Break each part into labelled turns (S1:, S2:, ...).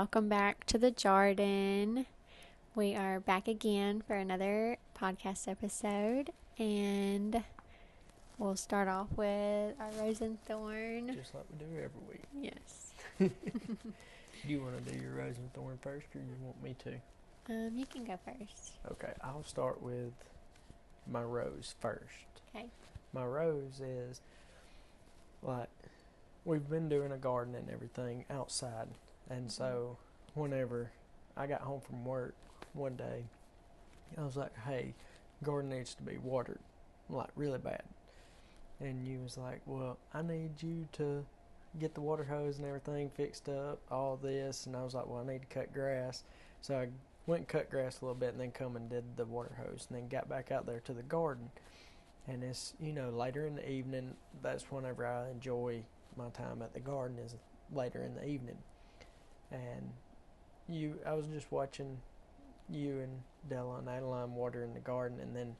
S1: welcome back to the Jardin. We are back again for another podcast episode, and we'll start off with our rose and thorn.
S2: Just like we do every week.
S1: Yes.
S2: Do you want to do your rose and thorn first, or you want me to?
S1: You can go first.
S2: Okay, I'll start with my rose first.
S1: Okay.
S2: My rose is, like, we've been doing a garden and everything outside, and so whenever I got home from work one day, I was like, hey, garden needs to be watered, like, really bad. And you was like, well, I need you to get the water hose and everything fixed up, all this. And I was like, well, I need to cut grass. So I went and cut grass a little bit and then come and did the water hose and then got back out there to the garden. And it's, later in the evening, that's whenever I enjoy my time at the garden, is later in the evening. And I was just watching you and Della and Adeline watering the garden, and then,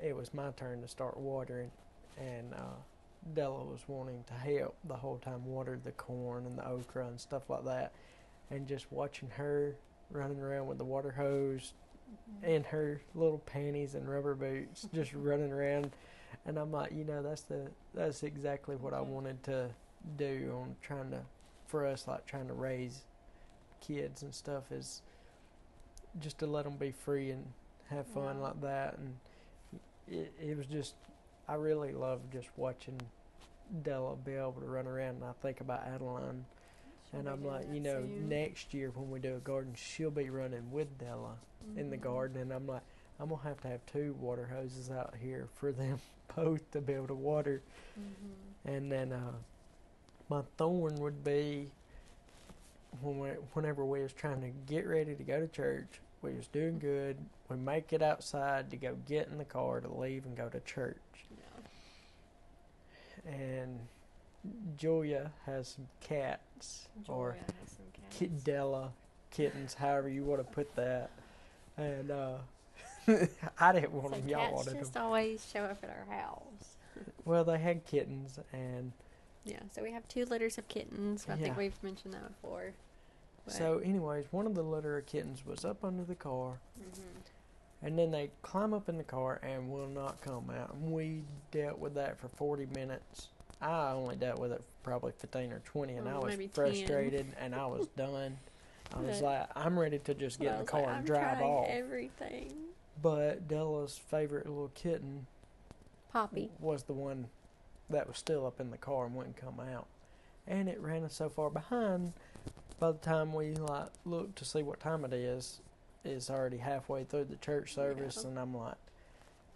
S2: it was my turn to start watering, and Della was wanting to help the whole time, water the corn and the okra and stuff like that, and just watching her running around with the water hose in her little panties and rubber boots, just running around, and I'm like, that's exactly what I wanted to do on trying to raise kids and stuff, is just to let them be free and have fun like that. And it was just, I really love just watching Della be able to run around, and I think about Adeline, and I'm like, next year when we do a garden, she'll be running with Della in the garden, and I'm like, I'm going to have 2 water hoses out here for them both to be able to water. And then my thorn would be whenever we was trying to get ready to go to church, we was doing good, we make it outside to go get in the car to leave and go to church. And Julia has some cats, Della, kittens, however you want to put that. And I didn't want them. Y'all wanted them.
S1: Cats just always show up at our house.
S2: Well, they had kittens, and
S1: so we have 2 litters of kittens. I think we've mentioned that before. But
S2: so, anyways, one of the litter of kittens was up under the car, and then they climb up in the car and will not come out. And we dealt with that for 40 minutes. I only dealt with it for probably 15 or 20, and I was frustrated,
S1: 10.
S2: And I was done. I was like, I'm ready to just get in the car and drive off.
S1: Everything.
S2: But Della's favorite little kitten,
S1: Poppy,
S2: was the one that was still up in the car and wouldn't come out. And it ran us so far behind, by the time we looked to see what time it is, it's already halfway through the church service, and I'm like,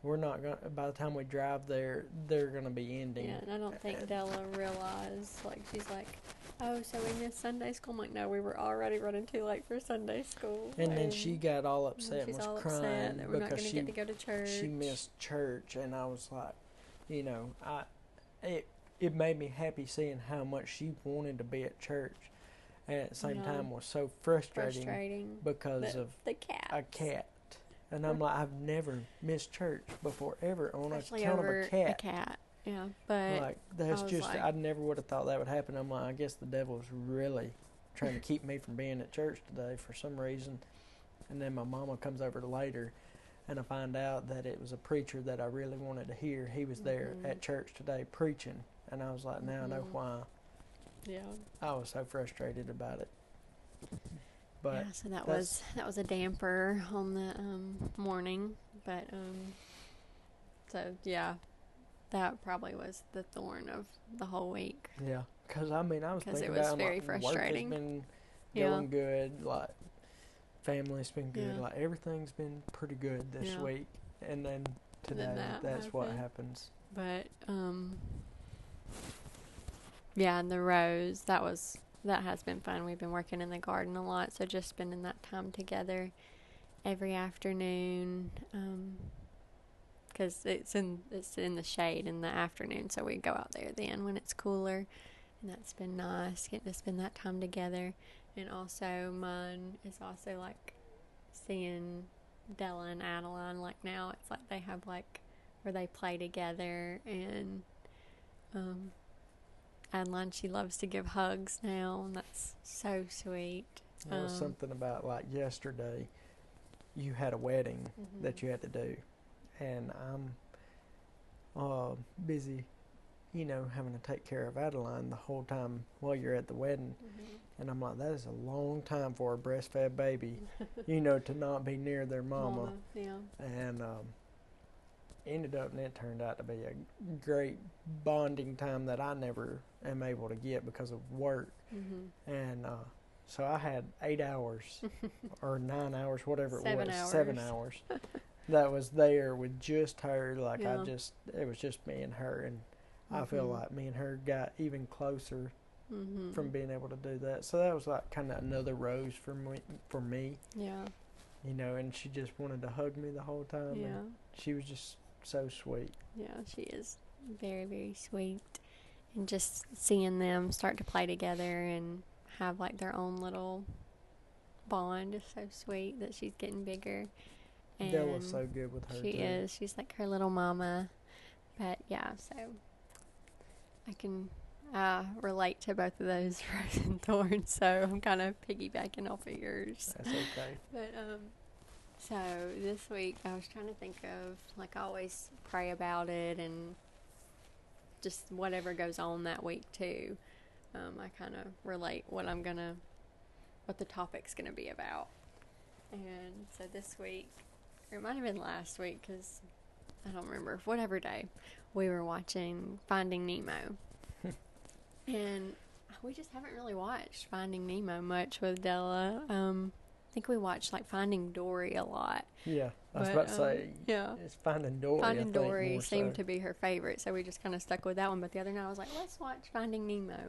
S2: we're not going to, by the time we drive there, they're going to be ending.
S1: Yeah, and I don't think Della realized, she's like, oh, so we missed Sunday school? I'm like, no, we were already running too late for Sunday school.
S2: And then she got all upset and was crying
S1: that we're not
S2: because
S1: going to get to go to church.
S2: She missed church, and I was like, it made me happy seeing how much she wanted to be at church, and at the same time was so frustrating because of
S1: the cat.
S2: A cat. And I'm like, I've never missed church before, ever, on
S1: Especially
S2: account
S1: over
S2: of a cat.
S1: A cat, yeah. But
S2: that's I never would have thought that would happen. I'm like, I guess the devil's really trying to keep me from being at church today for some reason. And then my mama comes over later, and I find out that it was a preacher that I really wanted to hear. He was there at church today preaching, and I was like, now I know why.
S1: Yeah. I
S2: was so frustrated about it. But
S1: so that was a damper on the morning, but that probably was the thorn of the whole week.
S2: Yeah, because I was thinking
S1: it was very frustrating.
S2: Work has been going good, family's been good, everything's been pretty good this week, and then today that's what happens.
S1: But and the rose, that has been fun. We've been working in the garden a lot, so just spending that time together every afternoon, because it's in the shade in the afternoon, so we go out there then when it's cooler, and that's been nice, getting to spend that time together. And also mine is also seeing Della and Adeline, now it's they have where they play together, and Adeline, she loves to give hugs now, and that's so sweet.
S2: There was something about, like, yesterday, you had a wedding that you had to do, and I'm busy, having to take care of Adeline the whole time while you're at the wedding. And I'm like, that is a long time for a breastfed baby, to not be near their mama.
S1: Yeah.
S2: And ended up, and it turned out to be a great bonding time that I never am able to get because of work. And so I had 8 hours or 9 hours, whatever it was, 7 hours that was there with just her. Like,
S1: Yeah.
S2: it was just me and her, and I feel like me and her got even closer from being able to do that. So that was like kind of another rose for me.
S1: Yeah.
S2: And she just wanted to hug me the whole time.
S1: Yeah.
S2: And she was just so sweet.
S1: Yeah, she is very, very sweet. And just seeing them start to play together and have like their own little bond is so sweet that she's getting bigger. And
S2: Della's so good with her.
S1: She is. She's like her little mama. But yeah, so I can relate to both of those rose and thorns. So I'm kind of piggybacking off of yours.
S2: That's okay.
S1: But so this week I was trying to think of, like, I always pray about it and just whatever goes on that week too. I kind of relate what the topic's gonna be about. And so this week, or it might have been last week, because I don't remember, whatever day, we were watching Finding Nemo. And we just haven't really watched Finding Nemo much with Della. I think we watched like Finding Dory a lot.
S2: Yeah, I was about to say.
S1: Yeah,
S2: it's Finding Dory.
S1: Finding Dory seemed to be her favorite, so we just kind of stuck with that one. But the other night I was like, let's watch Finding Nemo.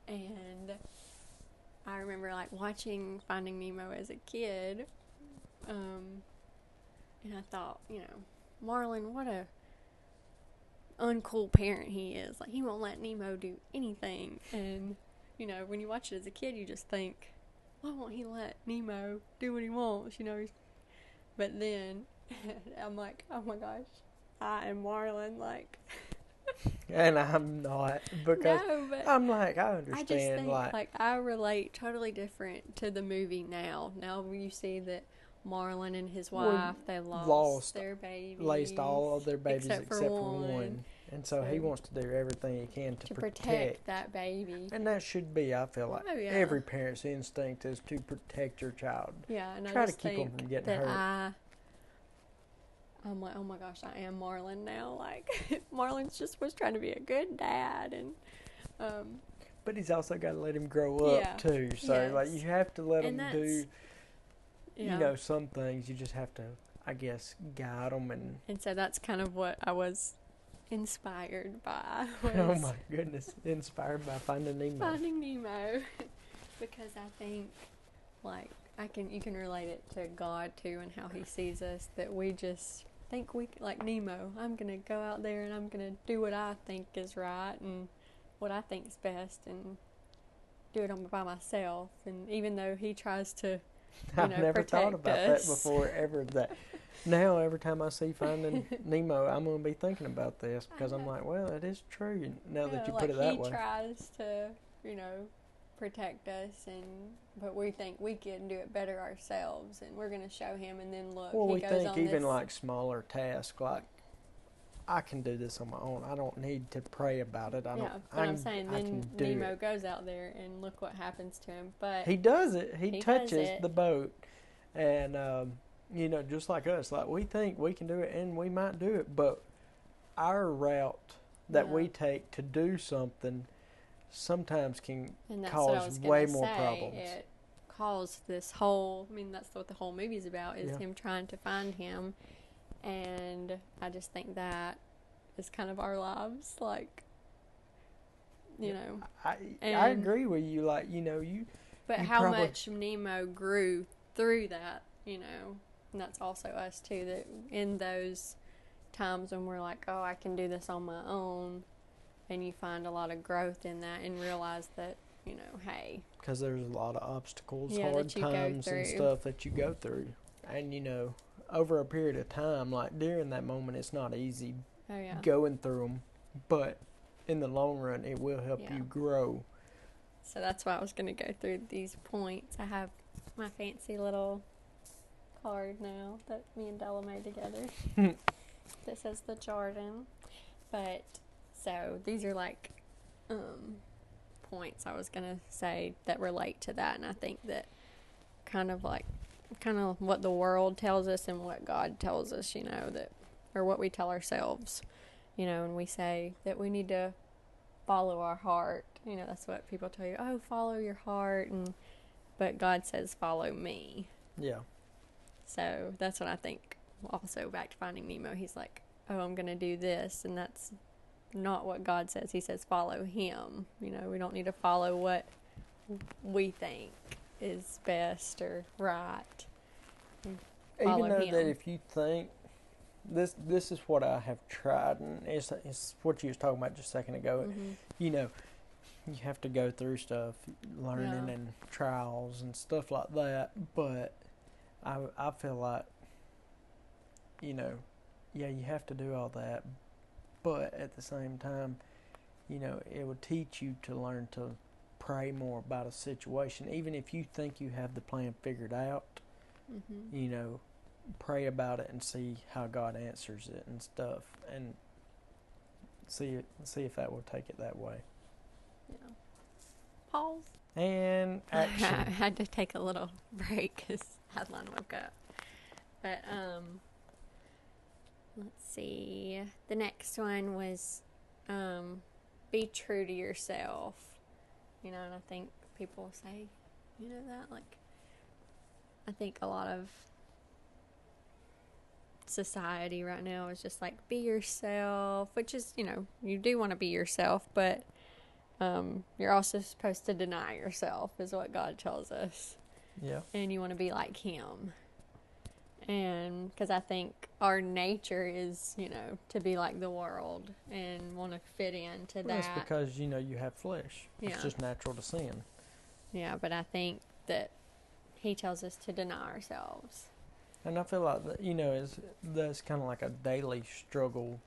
S1: And I remember like watching Finding Nemo as a kid, and I thought, Marlin, what a uncool parent he is. Like, he won't let Nemo do anything. And when you watch it as a kid, you just think, why won't he let Nemo do what he wants? But then I'm like, oh my gosh, I am Marlin, like.
S2: And I'm not, because I'm like, I understand.
S1: I just think, like, I relate totally different to the movie now. Now you see that Marlin and his wife, they lost their babies.
S2: Lost all of their babies except for one. And so he wants to do everything he can to protect
S1: that baby.
S2: And that should be, I feel like, every parent's instinct is to protect your child.
S1: Yeah, and
S2: try
S1: I
S2: to keep them from getting hurt.
S1: I'm like, oh my gosh, I am Marlin now. Like, Marlin just was trying to be a good dad, and
S2: but he's also got to let him grow up too. So like, you have to let him do, some things. You just have to, I guess, guide them,
S1: and so that's kind of what I was inspired by.
S2: Oh my goodness, inspired by Finding Nemo.
S1: Finding Nemo, because I think, like, you can relate it to God too, and how He sees us. That we just think like Nemo. I'm gonna go out there and I'm gonna do what I think is right and what I think is best, and do it by myself. And even though He tries to,
S2: I've never thought about that before. Now every time I see Finding Nemo, I'm gonna be thinking about this, because I'm like, well, it is true. Now that you put it that way,
S1: He tries to, protect us, but we think we can do it better ourselves, and we're going to show Him, and then look,
S2: well,
S1: He
S2: we
S1: goes
S2: think
S1: on
S2: even
S1: this.
S2: like smaller tasks, like, I can do this on my own. I don't need to pray about it.
S1: I'm saying then Nemo goes out there, and look what happens to him. But
S2: he does it. He touches the boat, and just like us, like, we think we can do it, and we might do it, but our route that we take to do something sometimes can cause way more problems.
S1: It caused this whole, that's what the whole movie is about, is him trying to find him. And I just think that is kind of our lives, like,
S2: I agree with you, like,
S1: but
S2: you
S1: how much Nemo grew through that, and that's also us too, that in those times when we're like, oh, I can do this on my own, and you find a lot of growth in that, and realize that, hey,
S2: because there's a lot of obstacles, hard times and stuff that you go through, and over a period of time, like during that moment, it's not easy going through them, but in the long run, it will help
S1: Yeah.
S2: you grow.
S1: So that's why I was going to go through these points. I have my fancy little card now that me and Della made together that says the Jardin. But so these are like points I was going to say that relate to that. And I think that kind of what the world tells us and what God tells us, that, or what we tell ourselves, and we say that we need to follow our heart. That's what people tell you. Oh, follow your heart. But God says, follow me.
S2: Yeah.
S1: So that's what I think. Also, back to Finding Nemo, he's like, oh, I'm going to do this. And that's not what God says. He says, follow him. We don't need to follow what we think is best or right.
S2: Even though that if you think, this is what I have tried, and it's what you was talking about just a second ago.
S1: Mm-hmm.
S2: You have to go through stuff, learning and trials and stuff like that. But I feel like, you have to do all that. But at the same time, it will teach you to learn to pray more about a situation. Even if you think you have the plan figured out, pray about it and see how God answers it and stuff. And see if that will take it that way.
S1: Yeah. Pause.
S2: And action.
S1: I had to take a little break because Adeline woke up. But, let's see. The next one was, be true to yourself. And I think people say, that, like, I think a lot of society right now is just like, be yourself, which is, you do want to be yourself, but you're also supposed to deny yourself, is what God tells us.
S2: Yeah.
S1: And you want to be like him. And because I think our nature is, to be like the world and want to fit into that.
S2: That's because, you have flesh.
S1: Yeah.
S2: It's just natural to sin.
S1: Yeah, but I think that he tells us to deny ourselves.
S2: And I feel like that, that's kind of like a daily struggle.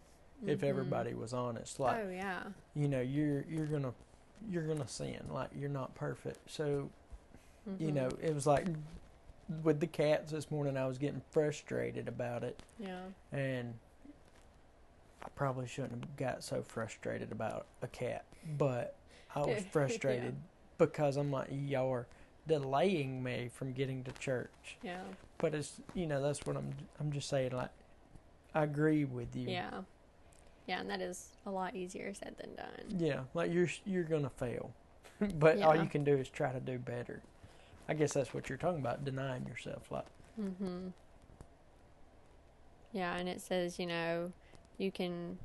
S2: If everybody was honest, like,
S1: oh yeah,
S2: you're gonna sin, like, you're not perfect. So, it was like with the cats this morning, I was getting frustrated about it.
S1: Yeah. And
S2: I probably shouldn't have got so frustrated about a cat, but I was frustrated because I'm like, y'all are delaying me from getting to church.
S1: Yeah.
S2: But it's, that's what I'm just saying, like, I agree with you.
S1: Yeah. Yeah, and that is a lot easier said than done.
S2: Yeah, like you're gonna fail, but all you can do is try to do better. I guess that's what you're talking about, denying yourself, like.
S1: Yeah, and it says, you can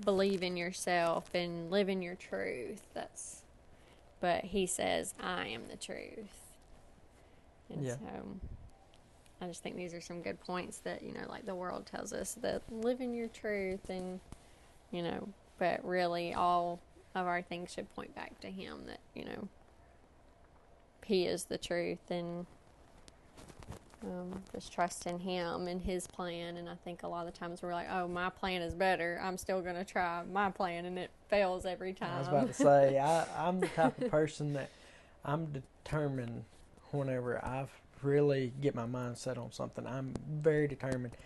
S1: believe in yourself and live in your truth. But he says, I am the truth. And so I just think these are some good points that, like the world tells us that live in your truth and, but really all of our things should point back to him, that, he is the truth, and just trust in him and his plan. And I think a lot of the times we're like, oh, my plan is better, I'm still going to try my plan, and it fails every time.
S2: I was about to say, I'm the type of person that I'm determined whenever I really get my mind set on something. I'm very determined.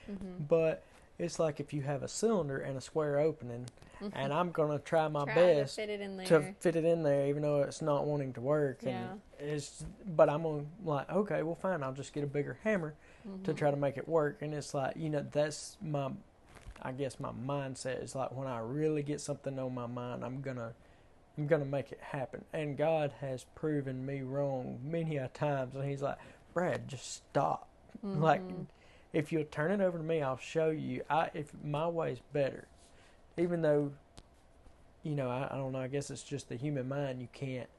S2: But it's like if you have a cylinder and a square opening, and I'm going to try my best
S1: to
S2: fit it in there, even though it's not wanting to work. And but I'm going to, like, okay, well, fine, I'll just get a bigger hammer to try to make it work. And it's like, that's I guess my mindset is like, when I really get something on my mind, I'm gonna make it happen. And God has proven me wrong many a times. And he's like, Brad, just stop. Like, if you'll turn it over to me, I'll show you. If my way's better. Even though, I don't know, I guess it's just the human mind. You can't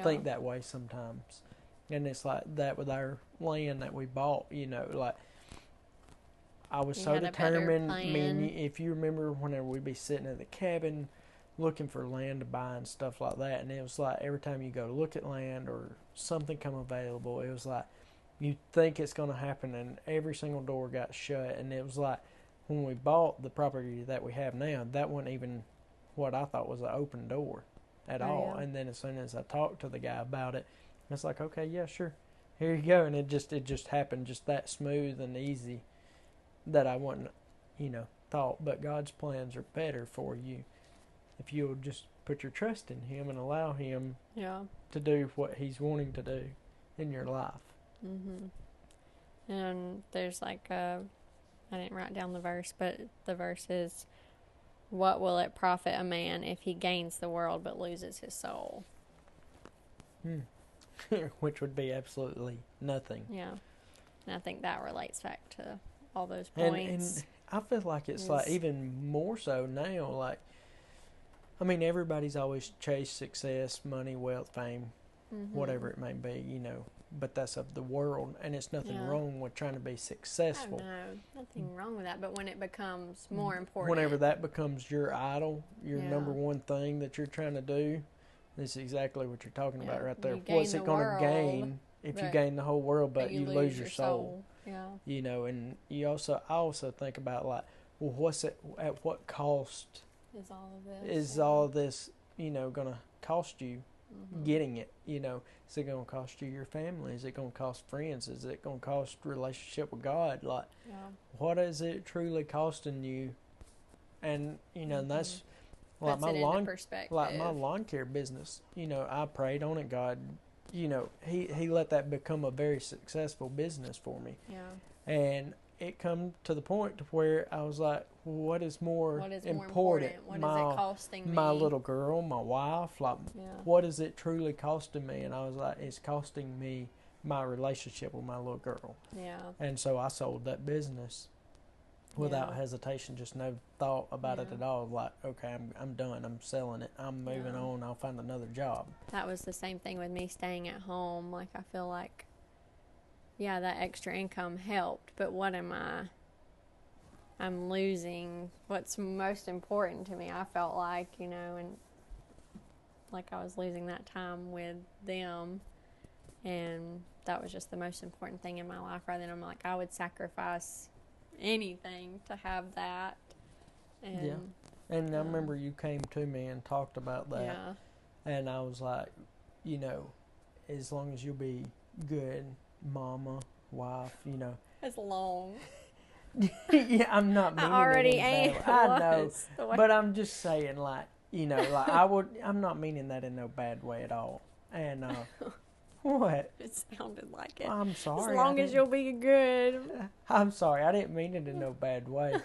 S2: think that way sometimes. And it's like that with our land that we bought, like, I was so determined. I mean, if you remember, whenever we'd be sitting at the cabin looking for land to buy and stuff like that, and it was like every time you go to look at land or something come available, it was like you think it's going to happen, and every single door got shut. And it was like when we bought the property that we have now, that wasn't even what I thought was an open door at all.
S1: Yeah.
S2: And then as soon as I talked to the guy about it, it's like, okay, yeah, sure, here you go. And it just happened just that smooth and easy that I wouldn't, thought. But God's plans are better for you if you'll just put your trust in Him and allow Him to do what He's wanting to do in your life.
S1: And there's like I didn't write down the verse, but the verse is, what will it profit a man if he gains the world but loses his soul?
S2: Which would be absolutely nothing.
S1: Yeah. And I think that relates back to all those points.
S2: And I feel like it's like even more so now. Like, I mean, everybody's always chased success, money, wealth, fame, whatever it may be, but that's of the world, and it's nothing wrong with trying to be successful.
S1: Oh, no, nothing wrong with that. But when it becomes more important,
S2: whenever that becomes your idol, your number one thing that you're trying to do, this is exactly what you're talking about right there. What's it going to gain if you gain the whole world, but you lose your soul?
S1: Yeah.
S2: And I also think about, like, well, what's it, at what cost
S1: is
S2: all of this, going to cost you getting it? Is it going to cost you your family? Is it going to cost friends? Is it going to cost relationship with God? Like, what is it truly costing you? And, and that's like my lawn care business. I prayed on it. God, he let that become a very successful business for me.
S1: Yeah.
S2: And it come to the point to where I was like, what is more important?
S1: What is it costing me?
S2: My little girl, my wife, like, what is it truly costing me? And I was like, it's costing me my relationship with my little girl.
S1: Yeah.
S2: And so I sold that business without hesitation, just no thought about it at all. Like, okay, I'm done. I'm selling it. I'm moving on. I'll find another job.
S1: That was the same thing with me staying at home. Like, I feel like, that extra income helped, but what am I'm losing what's most important to me. I felt like, and like I was losing that time with them, and that was just the most important thing in my life. Rather than, I'm like, I would sacrifice anything to have that. And
S2: I remember you came to me and talked about that, and I was like, as long as you'll be good mama, wife,
S1: It's long.
S2: Yeah, I'm not meaning
S1: I already
S2: it in bad way. I know, but I'm just saying, like, like I'm not meaning that in no bad way at all. And what?
S1: It sounded like it.
S2: I'm sorry.
S1: As long as you'll be good.
S2: I'm sorry. I didn't mean it in no bad way.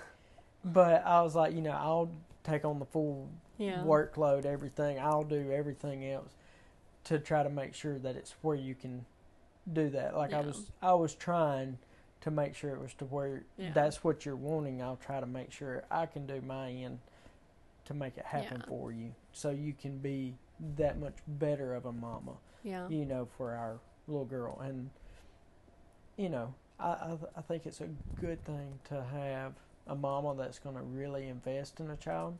S2: But I was like, I'll take on the full workload, everything. I'll do everything else to try to make sure that it's where you can do that. Like, I was trying to make sure it was to where that's what you're wanting. I'll try to make sure I can do my end to make it happen for you, so you can be that much better of a mama. For our little girl. And I think it's a good thing to have a mama that's going to really invest in a child,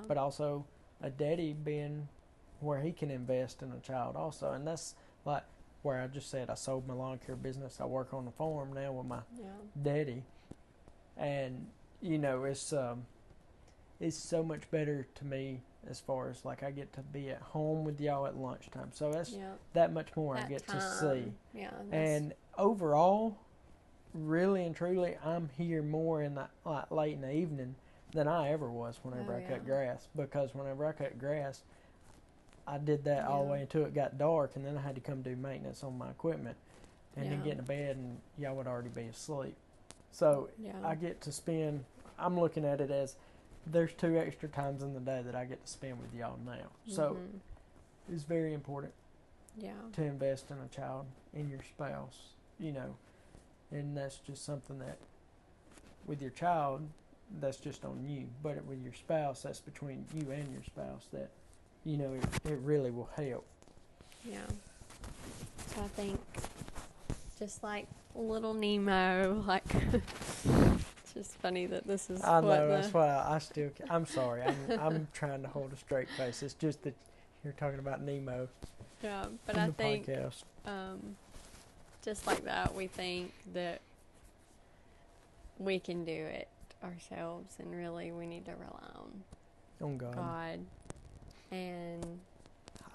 S2: but also a daddy being where he can invest in a child also. And that's like where I just said I sold my lawn care business. I work on the farm now with my daddy, and it's so much better to me as far as, like, I get to be at home with y'all at lunchtime, so that's that much more I get to see. And overall, really and truly, I'm here more in the late in the evening than I ever was whenever I cut grass, because whenever I cut grass, I did that all the way until it got dark, and then I had to come do maintenance on my equipment, and then get in bed, and y'all would already be asleep. So I get to spend, I'm looking at it as there's 2 extra times in the day that I get to spend with y'all now. So it's very important to invest in a child, in your spouse, and that's just something that with your child, that's just on you. But with your spouse, that's between you and your spouse that, it really will help.
S1: Yeah. So I think just like little Nemo, like, it's just funny that this is
S2: I know, that's why I'm sorry. I'm trying to hold a straight face. It's just that you're talking about Nemo.
S1: Yeah, but I think
S2: podcast.
S1: Just like that, we think that we can do it ourselves, and really we need to rely on
S2: On God.
S1: God. And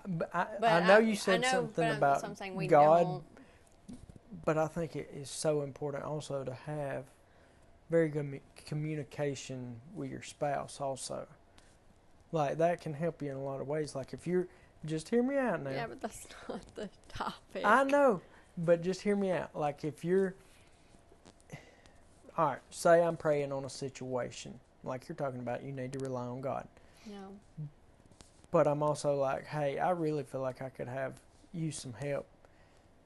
S2: But I know you said something about God,
S1: don't.
S2: but I think it is so important also to have very good communication with your spouse also. Like, that can help you in a lot of ways. Like, if you're, just hear me out now.
S1: Yeah, but that's not the topic.
S2: I know, but just hear me out. Like, if you're, all right, say I'm praying on a situation, like you're talking about, you need to rely on God.
S1: No.
S2: But I'm also like, hey, I really feel like I could use some help.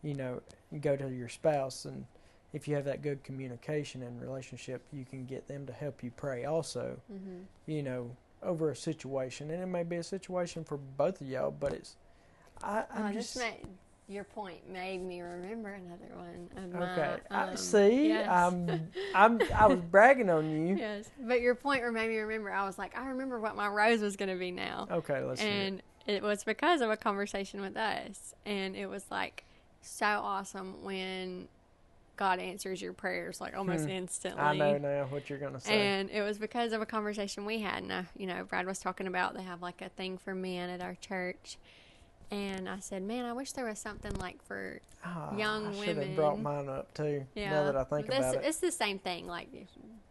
S2: You know, go to your spouse, and if you have that good communication and relationship, you can get them to help you pray also.
S1: Mm-hmm.
S2: You know, over a situation, and it may be a situation for both of y'all, but it's
S1: your point made me remember another one.
S2: Okay.
S1: See,
S2: yes. I was bragging on you.
S1: Yes, but your point made me remember. I was like, I remember what my rose was going to be now.
S2: Okay, let's see.
S1: And it was because of a conversation with us, and it was like so awesome when God answers your prayers like almost instantly.
S2: I know now what you're going to say.
S1: And it was because of a conversation we had. And, Brad was talking about they have like a thing for men at our church. And I said, man, I wish there was something like for young women. I should have
S2: brought mine up too, now that I think about it.
S1: It's the same thing. Like,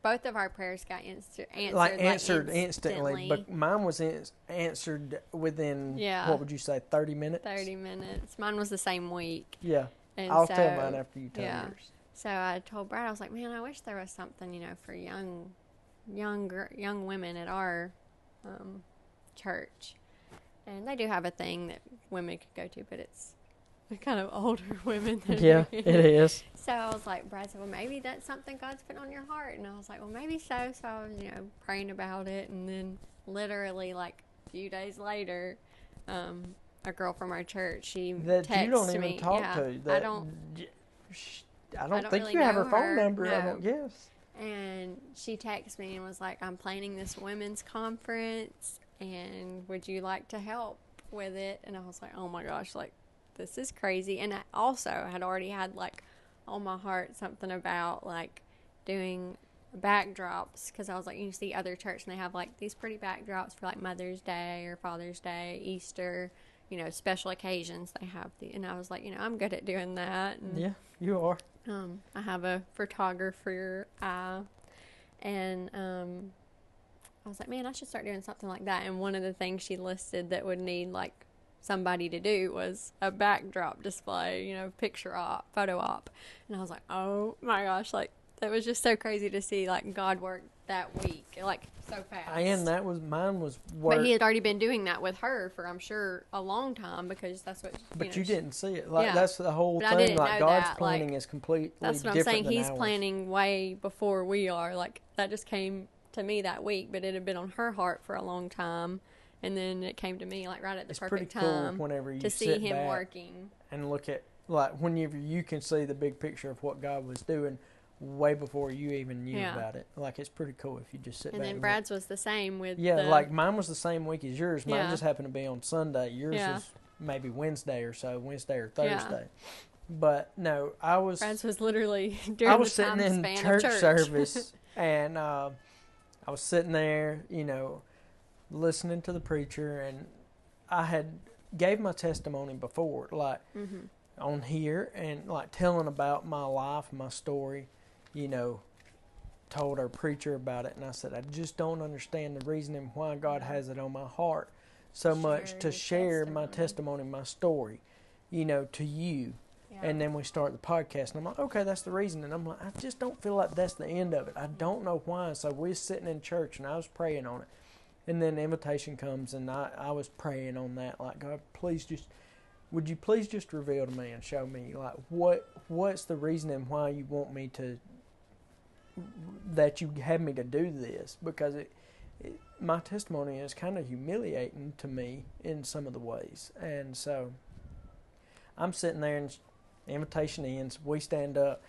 S1: both of our prayers got answered
S2: instantly. But mine was answered within, what would you say, 30 minutes?
S1: 30 minutes. Mine was the same week.
S2: Yeah. And I'll tell mine after you tell yours.
S1: So I told Brad, I was like, man, I wish there was something, for young women at our church. And they do have a thing that women could go to, but it's kind of older women.
S2: Yeah, it is.
S1: So I was like, Brad said, well, maybe that's something God's put on your heart. And I was like, well, maybe so. So I was, praying about it. And then literally like a few days later, a girl from our church, she texted me.
S2: You don't even talk to. I don't think really you have her phone number, no. I don't guess.
S1: And she texted me and was like, I'm planning this women's conference, and would you like to help with it? And I was like, oh my gosh, like, this is crazy. And I also had already had, like, on my heart something about, like, doing backdrops, because I was like, you see other church and they have, like, these pretty backdrops for, like, Mother's Day or Father's Day, Easter, special occasions they have. And I was like, I'm good at doing that. And,
S2: yeah, you are.
S1: I have a photographer eye, and I was like, man, I should start doing something like that. And one of the things she listed that would need, like, somebody to do was a backdrop display, picture op, photo op. And I was like, oh my gosh, like, that was just so crazy to see, like, God work that week, like, so fast.
S2: And mine was work.
S1: But he had already been doing that with her for, I'm sure, a long time, because that's what,
S2: But you didn't see it. Like, that's the whole thing. Like, God's planning is completely different than ours.
S1: That's what I'm saying. He's planning way before we are. Like, that just came to me that week, but it had been on her heart for a long time. And then it came to me, like, right at the perfect time.
S2: It's pretty cool whenever you
S1: to see him working.
S2: And look at, like, whenever you can see the big picture of what God was doing way before you even knew about it. Like, it's pretty cool if you just sit back.
S1: And then Brad's was the same with
S2: like, mine was the same week as yours. Mine just happened to be on Sunday. Yours was maybe Wednesday or Thursday. Yeah. But, no,
S1: Brad's was literally during the time span of church.
S2: I was sitting in church service, and I was sitting there, listening to the preacher, and I gave my testimony before, like, on here, and, like, telling about my life, my story, told our preacher about it, and I said, I just don't understand the reasoning why God has it on my heart so much to share my testimony, my story, to you. Yeah. And then we start the podcast, and I'm like, okay, that's the reason. And I'm like, I just don't feel like that's the end of it. I don't know why. So we're sitting in church, and I was praying on it. And then the invitation comes, and I was praying on that, like, God, would you please just reveal to me and show me, like, what's the reasoning why you want me that you have me to do this? Because my testimony is kind of humiliating to me in some of the ways. And so I'm sitting there, and the invitation ends. We stand up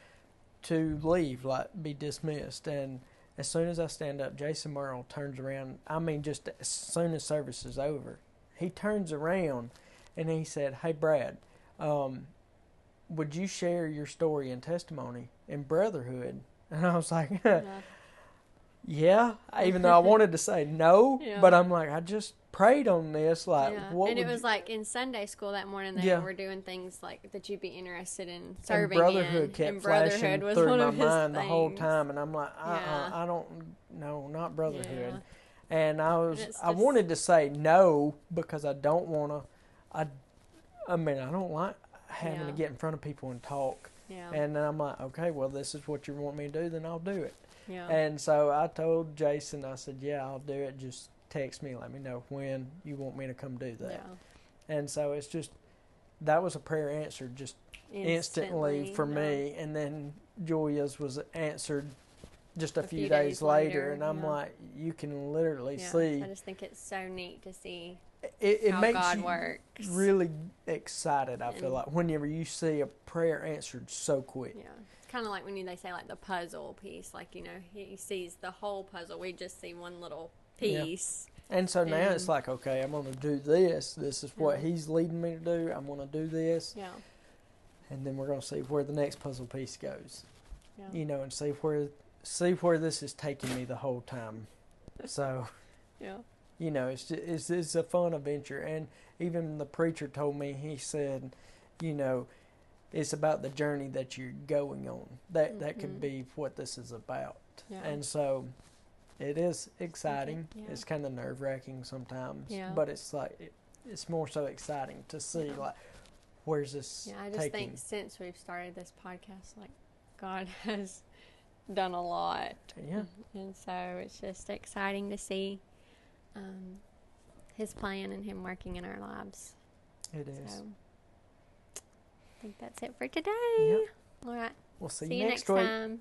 S2: to leave, like, be dismissed. And as soon as I stand up, Jason Merle turns around. I mean, just as soon as service is over, he turns around and he said, hey, Brad, would you share your story and testimony in brotherhood? And I was like, Yeah, even though I wanted to say no,
S1: Yeah.
S2: but I'm like, I just prayed on this. Like,
S1: Yeah.
S2: what
S1: And
S2: would
S1: it was like in Sunday school that morning, they
S2: Yeah.
S1: were doing things like that you'd be interested in
S2: and
S1: serving
S2: brotherhood
S1: in.
S2: kept
S1: And
S2: flashing
S1: brotherhood was
S2: through
S1: one
S2: my
S1: of his
S2: mind the whole
S1: things.
S2: time, and I'm like,
S1: Yeah.
S2: I don't, no, not brotherhood.
S1: Yeah.
S2: And
S1: And it's
S2: I
S1: just,
S2: wanted to say no because I don't want to. I mean, I don't like having to
S1: Yeah.
S2: get in front of people and talk.
S1: yeah.
S2: And then I'm like, okay, well, this is what you want me to do, then I'll do it.
S1: Yeah.
S2: And so I told Jason, I said, yeah, I'll do it. Just text me, let me know when you want me to come do that.
S1: Yeah.
S2: And so it's just, that was a prayer answered just instantly for
S1: yeah.
S2: me. And then Julia's was answered just a
S1: A
S2: few
S1: few
S2: days
S1: days
S2: later.
S1: later,
S2: And I'm
S1: yeah.
S2: like, you can literally
S1: Yeah.
S2: see.
S1: I just think it's so neat to see
S2: It
S1: how
S2: makes
S1: God
S2: you
S1: works.
S2: really excited, I feel
S1: And-
S2: like, whenever you see a prayer answered so quick.
S1: Yeah. It's kind of like when they say like the puzzle piece, like, you know, he sees the whole puzzle. We just see one little piece.
S2: And so now it's
S1: And-
S2: like, okay, I'm going to do this. This is what
S1: Yeah.
S2: he's leading me to do. I'm going to do this.
S1: Yeah.
S2: And then we're going to see where the next puzzle piece goes.
S1: Yeah.
S2: You know, and see where this is taking me the whole time. So,
S1: Yeah.
S2: you know, it's a fun adventure. And even the preacher told me, he said, you know, it's about the journey that you're going on. That could be what this is about.
S1: Yeah.
S2: And so it is exciting.
S1: Yeah.
S2: It's kind of nerve-wracking sometimes.
S1: Yeah.
S2: But it's like, it's more so exciting to see,
S1: Yeah.
S2: like, where's this
S1: Yeah, I just
S2: taking?
S1: think since we've started this podcast, like, God has done a lot.
S2: Yeah.
S1: And so it's just exciting to see His plan and Him working in our lives.
S2: It is.
S1: So I think that's it for today.
S2: Yep.
S1: All right.
S2: We'll see
S1: See
S2: you
S1: you
S2: next
S1: next
S2: week.
S1: time.